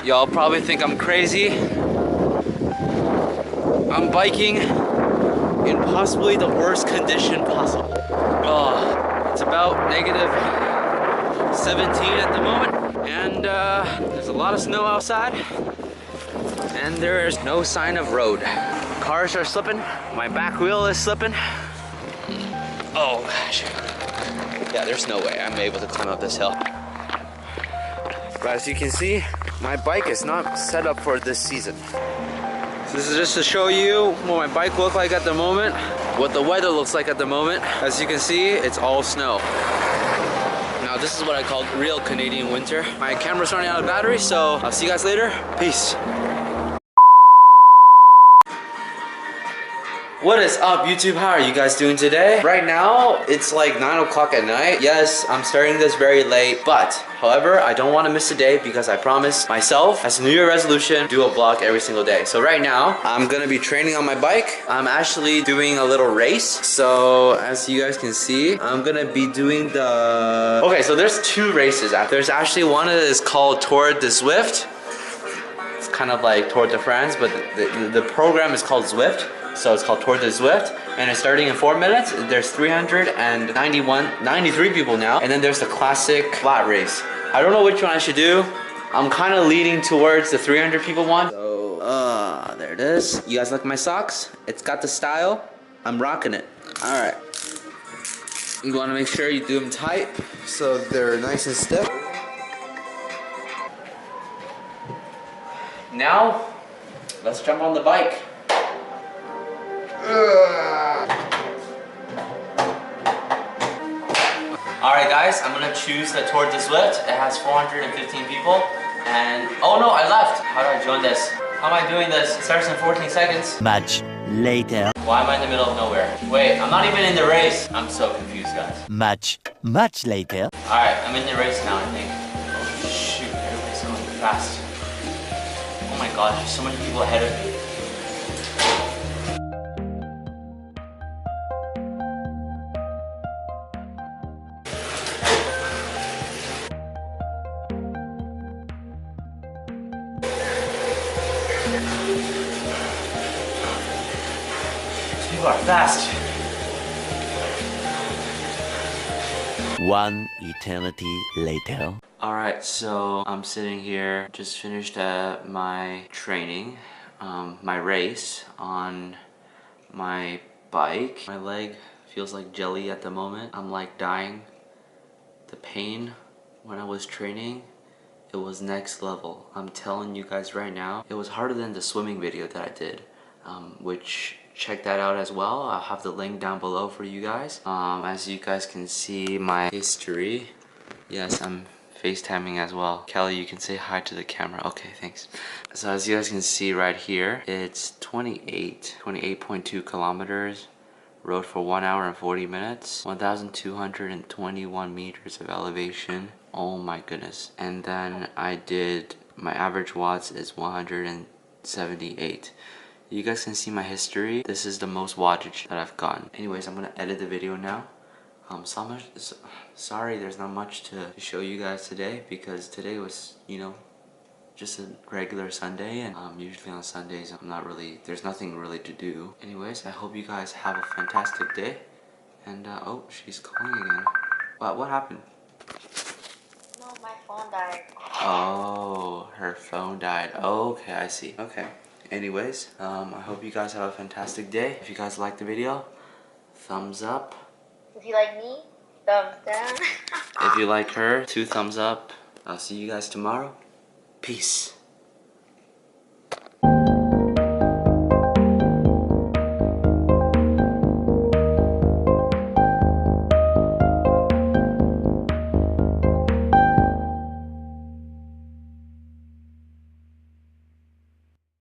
Y'all probably think I'm crazy. I'm biking in possibly the worst condition possible. Oh, it's about negative 17 at the moment, and there's a lot of snow outside, and there is no sign of road. Cars are slipping. My back wheel is slipping. Oh gosh. Yeah, there's no way I'm able to climb up this hill. But as you can see, my bike is not set up for this season. So this is just to show you what my bike looks like at the moment, what the weather looks like at the moment. As you can see, it's all snow. Now this is what I call real Canadian winter. My camera's running out of battery, so I'll see you guys later. Peace. What is up, YouTube? How are you guys doing today? Right now, it's like 9 o'clock at night. Yes, I'm starting this very late, but however, I don't want to miss a day because I promised myself as a New Year resolution, do a vlog every single day. So right now, I'm gonna be training on my bike. I'm actually doing a little race. So as you guys can see, I'm gonna be doing the... Okay, so there's two races. There's actually one that is called Tour de Zwift. It's kind of like Tour de France, but the program is called Zwift. So it's called Tour de Zwift, and it's starting in 4 minutes. There's 93 people now, and then there's the classic flat race. I don't know which one I should do. I'm kind of leaning towards the 300 people one. So, there it is. You guys like my socks? It's got the style. I'm rocking it. All right. You want to make sure you do them tight so they're nice and stiff. Now, let's jump on the bike. Alright guys, I'm gonna choose the Tour de Zwift. It has 415 people, and oh no, I left. How do I join this? How am I doing this? It starts in 14 seconds. Much later. Why am I in the middle of nowhere? Wait, I'm not even in the race. I'm so confused, guys. Much later. Alright, I'm in the race now, I think. Oh shoot, everybody's going fast. Oh my gosh, there's so many people ahead of me. People are fast. One eternity later. Alright, so I'm sitting here, just finished my training, my race on my bike. My leg feels like jelly at the moment. I'm like dying. The pain when I was training, it was next level. I'm telling you guys right now, it was harder than the swimming video that I did, which check that out as well. I'll have the link down below for you guys. As you guys can see my history. Yes, I'm FaceTiming as well. Kelly, you can say hi to the camera. Okay, thanks. So as you guys can see right here, it's 28.2 kilometers. Rode for 1 hour and 40 minutes. 1,221 meters of elevation. Oh my goodness. And then I did, my average watts is 178. You guys can see my history. This is the most wattage that I've gotten. Anyways, I'm gonna edit the video now. Sorry there's not much to show you guys today, because today was, you know, just a regular Sunday, and usually on Sundays there's nothing really to do. Anyways, I hope you guys have a fantastic day. And oh, she's calling again. What happened? No, my phone died. Oh, her phone died. Oh, okay, I see. Okay. Anyways, I hope you guys have a fantastic day. If you guys liked the video, thumbs up. If you like me, thumbs down. If you like her, 2 thumbs up. I'll see you guys tomorrow. Peace.